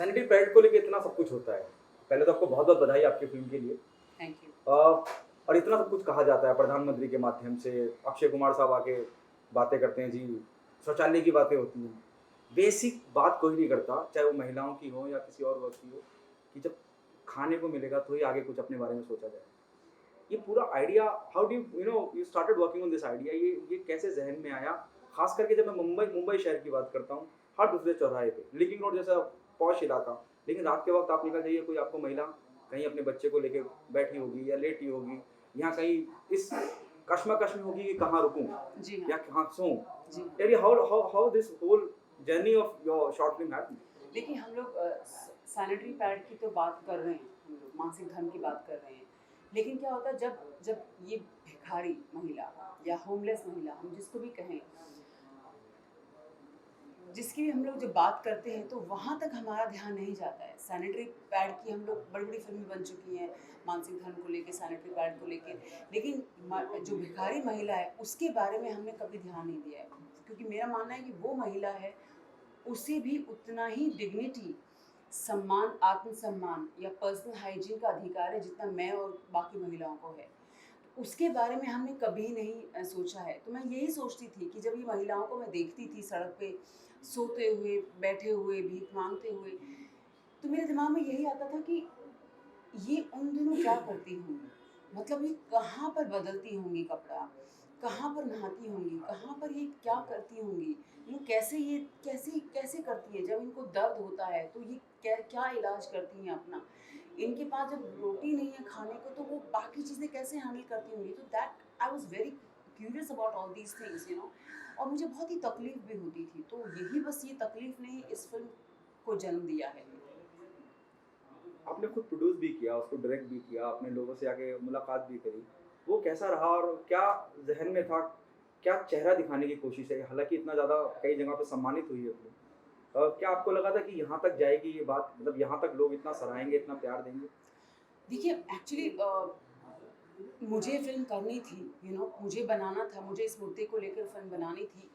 Sanitary pad को लेके इतना सब कुछ होता है। पहले तो आपको बहुत-बहुत बधाई आपकी फ़िल्म के लिए। Thank you. और इतना सब कुछ कहा जाता है प्रधानमंत्री के माध्यम से, अक्षय कुमार साहब आके बातें करते हैं जी, शौचालय की बातें होती हैं। बेसिक बात कोई नहीं करता, चाहे वो महिलाओं की हो या किसी और वर्ग की हो, कि जब खाने को मिलेगा तो ही आगे कुछ अपने बारे में सोचा जाए। ये पूरा idea how do you know you started working on this idea, ये कैसे ज़हन में आया? ख़ास करके जब मैं मुंबई मुंबई शहर की बात करता हूँ, हर दूसरे चौराहे पे, लिंकिंग रोड जैसा पॉश इलाका, लेकिन रात के वक़्त आप निकल जाइए, कोई आपको महिला कहीं अपने बच्चे को लेके बैठी होगी या लेटी होगी, या कहीं इस कश्मकश में होगी कि कहाँ रुकूँ जी या हाँ। कहाँ सोऊँ? जी। Tell me how this whole journey of your short film happened? देखिए हम लोग सैनिटरी पैड की तो बात कर रहे हैं, हम लोग मानसिक धर्म की बात कर रहे हैं। लेकिन क्या होता है जब जब ये भिखारी महिला या होमलेस महिला, हम जिसको भी कहें, जिसकी भी हम लोग जब बात करते हैं तो वहाँ तक हमारा ध्यान नहीं जाता है। सैनिटरी पैड की हम लोग बड़ी-बड़ी फ़िल्में बन चुकी हैं, मानसिक धर्म को लेके, सैनिटरी पैड को लेके। लेकिन जो भिखारी महिला है उसके बारे में हमने कभी ध्यान नहीं दिया है। क्योंकि मेरा मानना है कि वो महिला है, उसे भी उतना ही डिग्निटी, सम्मान, आत्मसम्मान या पर्सनल हाइजीन का अधिकार है जितना मैं और बाकी महिलाओं को है। तो उसके बारे में हमने कभी नहीं सोचा है। तो मैं यही सोचती थी कि जब ये महिलाओं को मैं देखती थी सड़क पे सोते हुए, बैठे हुए, भीख माँगते हुए, तो मेरे दिमाग में यही आता था कि ये उन दिनों क्या करती होंगी? मतलब ये कहाँ पर बदलती होंगी कपड़ा? कहाँ पर नहाती होंगी? कहाँ पर ये क्या करती होंगी? कैसे ये कैसे कैसे करती हैं? जब इनको दर्द होता है तो ये क्या इलाज करती हैं अपना? इनके पास जब रोटी नहीं है खाने को तो वो बाकी चीज़ें कैसे हैंडल करती होंगी? तो that I was very curious about all these things. और मुझे बहुत ही तकलीफ़ भी होती थी। तो यही बस ये तकलीफ़ ने ही इस फ़िल्म को जन्म दिया है। आपने खुद प्रोड्यूस भी किया, उसको डायरेक्ट भी किया, आपने लोगों से आके मुलाकात भी करी। वो कैसा रहा और क्या ज़हन में था? क्या चेहरा दिखाने की कोशिश है? हालाँकि इतना ज़्यादा कई जगह पे सम्मानित हुई है फ़िल्म। क्या आपको लगा था कि यहाँ तक जाएगी ये बात, मतलब यहाँ तक लोग इतना सराहेंगे, इतना प्यार देंगे? देखिए एक्चुअली मुझे फ़िल्म करनी थी, मुझे बनाना था, मुझे इस मुद्दे को लेकर फ़िल्म बनानी थी।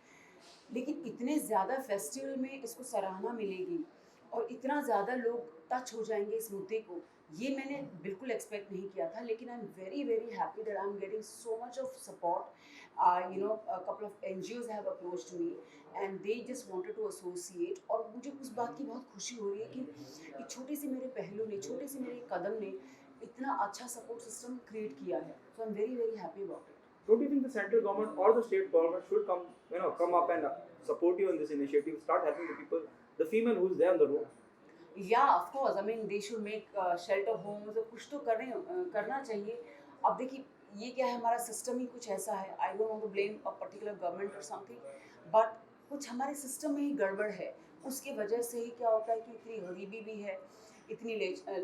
लेकिन इतने ज़्यादा फेस्टिवल में इसको सराहना मिलेगी और इतना ज़्यादा लोग टच हो जाएँगे इस मुद्दे को, ये मैंने बिल्कुल एक्सपेक्ट नहीं किया था। लेकिन आई am very, very happy that I am getting so much of support. A couple of NGOs have approached me and they just wanted to associate, और मुझे उस बात की बहुत खुशी हो रही है कि एक छोटे से मेरे पहलू ने, छोटे से मेरे कदम ने इतना अच्छा सपोर्ट सिस्टम क्रिएट किया है। So I am very, very happy about it. Don't you think the central government or the state government should come up and support you in this initiative, start helping the people, the female who's there on the road? या of course, I mean they should make shelter homes, कुछ तो करना चाहिए। अब देखिए ये क्या है, हमारा सिस्टम ही कुछ ऐसा है। I don't want to blame a particular government और समथिंग, बट कुछ हमारे सिस्टम में ही गड़बड़ है। उसकी वजह से ही क्या होता है कि इतनी गरीबी भी है, इतनी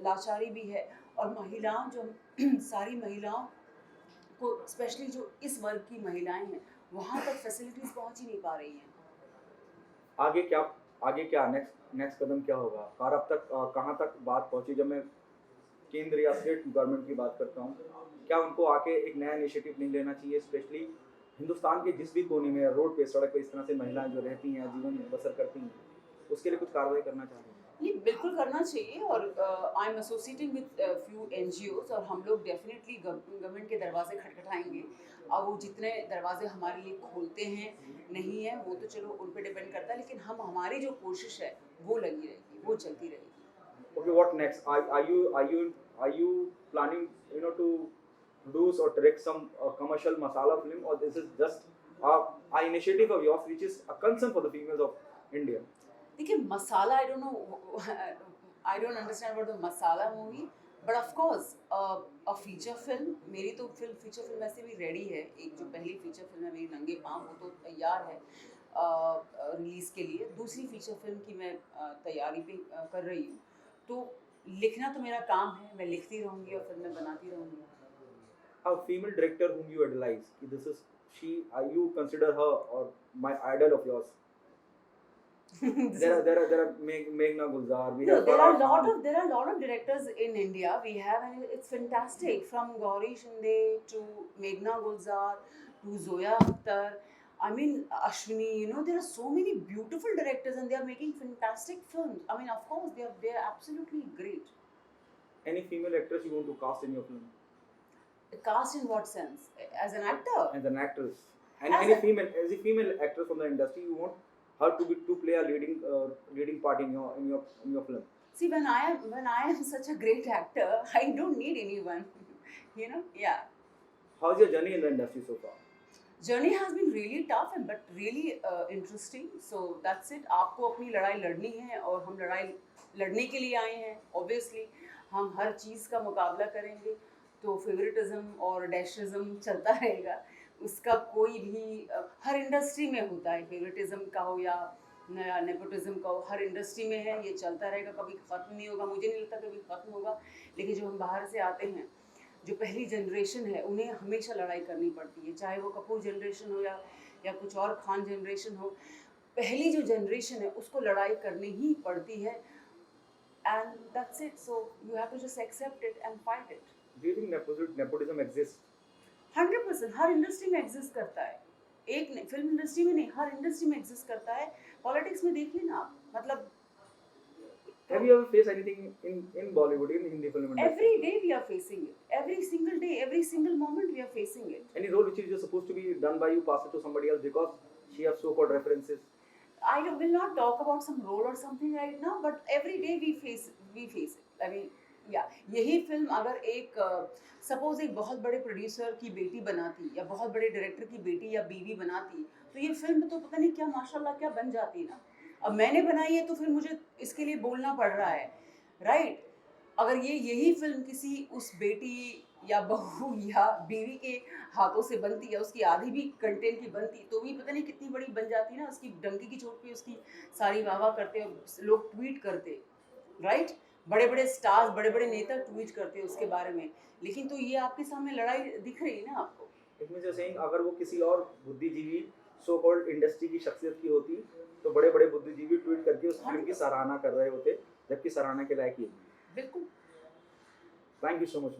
लाचारी भी है, और महिलाओं जो सारी महिलाओं को, स्पेशली जो इस वर्ग की महिलाएं हैं, वहाँ तक फैसिलिटीज़ पहुँच ही नहीं पा रही हैं। आगे क्या आगे क्या नेक्स्ट नेक्स्ट कदम क्या होगा? और अब तक कहाँ तक बात पहुँची? जब मैं केंद्र या स्टेट गवर्नमेंट की बात करता हूँ, क्या उनको आके एक नया इनिशिएटिव नहीं लेना चाहिए? स्पेशली हिंदुस्तान के जिस भी कोने में रोड पे, सड़क पे इस तरह से महिलाएँ जो रहती हैं, जीवन बसर करती हैं, उसके लिए कुछ कार्रवाई करना चाहिए? ये बिल्कुल करना चाहिए, और I am associating with few NGOs, और हम लोग डेफिनेटली गवर्नमेंट के दरवाजे खटखटाएंगे। अब वो जितने दरवाजे हमारे लिए खोलते हैं, नहीं है वो तो चलो उन पे डिपेंड करता है, लेकिन हम हमारी जो कोशिश है वो लगी रहेगी, वो चलती रहेगी। Okay, what next? Are you planning, to produce or direct some commercial masala film, or this is just a initiative of yours which is a concern for the females of India? देखिए masala, I don't know, I don't understand what the masala movie, but of course a feature film, मेरी तो feature film वैसे भी ready है। एक जो पहली feature film है मेरी नंगे पाँव, वो तो तैयार है रिलीज़ के लिए। दूसरी फीचर फिल्म की मैं तैयारी पे कर रही हूँ। तो लिखना तो मेरा काम है, मैं लिखती रहूँगी और फिल्में बनाती रहूँगी। A female director whom you idolize, कि this is she, you consider her or my idol of yours? This There is are there are there are Meghna Gulzar, we No, have Farah Khan. there are a lot of directors in India. We have, and it's fantastic. From Gauri Shinde to Meghna Gulzar to Zoya Akhtar. I mean, Ashwini, you know, there are so many beautiful directors and they are making fantastic films. I mean, of course, they are absolutely great. Any female actress you want to cast in your film? Cast in what sense? As an actor? As an actress. And As any a- female actress from the industry, you want her to play a leading part in your film. See, when I am such a great actor, I don't need anyone. You know, yeah. How's your journey in the industry so far? Journey has been really tough and but really interesting so that's it आपको अपनी लड़ाई लड़नी है और हम लड़ाई लड़ने के लिए आए हैं ऑब्वियसली हम हर चीज़ का मुकाबला करेंगे तो फेवरेटिज्म और डैशिज्म चलता रहेगा उसका कोई भी हर इंडस्ट्री में होता है फेवरेटिज्म का हो या नया नेपोटिज्म का हो हर इंडस्ट्री में है ये चलता रहेगा कभी ख़त्म नहीं होगा मुझे नहीं लगता कभी ख़त्म होगा लेकिन जो हम बाहर से आते हैं जो पहली जनरेशन है उन्हें हमेशा लड़ाई करनी पड़ती है चाहे वो कपूर जनरेशन हो या कुछ और खान जनरेशन हो पहली जो जनरेशन है उसको लड़ाई करनी ही पड़ती है and that's it so you have to just accept it and fight it Do you think nepotism exists? 100% हर इंडस्ट्री में एग्जिस्ट करता है एक नहीं फिल्म इंडस्ट्री में नहीं हर इंडस्ट्री में एग्जिस्ट करता है पॉलिटिक्स में देखिए ना आप मतलब Have you ever faced anything in Bollywood, in Hindi film industry? every day we are facing it every single day every single moment we are facing it Any role which is just supposed to be done by you, pass it to somebody else because she has so-called references. will not talk about some role or something right now, but every day we face it. I mean, yeah, यही film अगर एक suppose एक बहुत बड़े producer की बेटी बनाती या बहुत बड़े डायरेक्टर की बेटी या बीवी बनाती तो ये फिल्म तो पता नहीं क्या माशाल्लाह क्या बन जाती ना अब मैंने बनाई है तो फिर मुझे इसके लिए बोलना पड़ रहा है राइट अगर यही फिल्म किसी उस बेटी या बहू या बीवी के हाथों से बनती या उसकी आधी भी कंटेंट की बनती तो भी पता नहीं कितनी बड़ी बन जाती ना उसकी डंकी की चोट पे उसकी सारी वाह वाह करते लोग ट्वीट करते राइट बड़े बड़े स्टार्स बड़े बड़े नेता ट्वीट करते उसके बारे में लेकिन तो ये आपके सामने लड़ाई दिख रही है ना आपको It means you're saying अगर वो किसी और बुद्धिजीवी so-called इंडस्ट्री की शख्सियत की होती तो बड़े-बड़े बुद्धिजीवी ट्वीट करके उस फिल्म की सराहना कर रहे होते जबकि सराहना के लायक ही नहीं बिल्कुल थैंक यू सो मच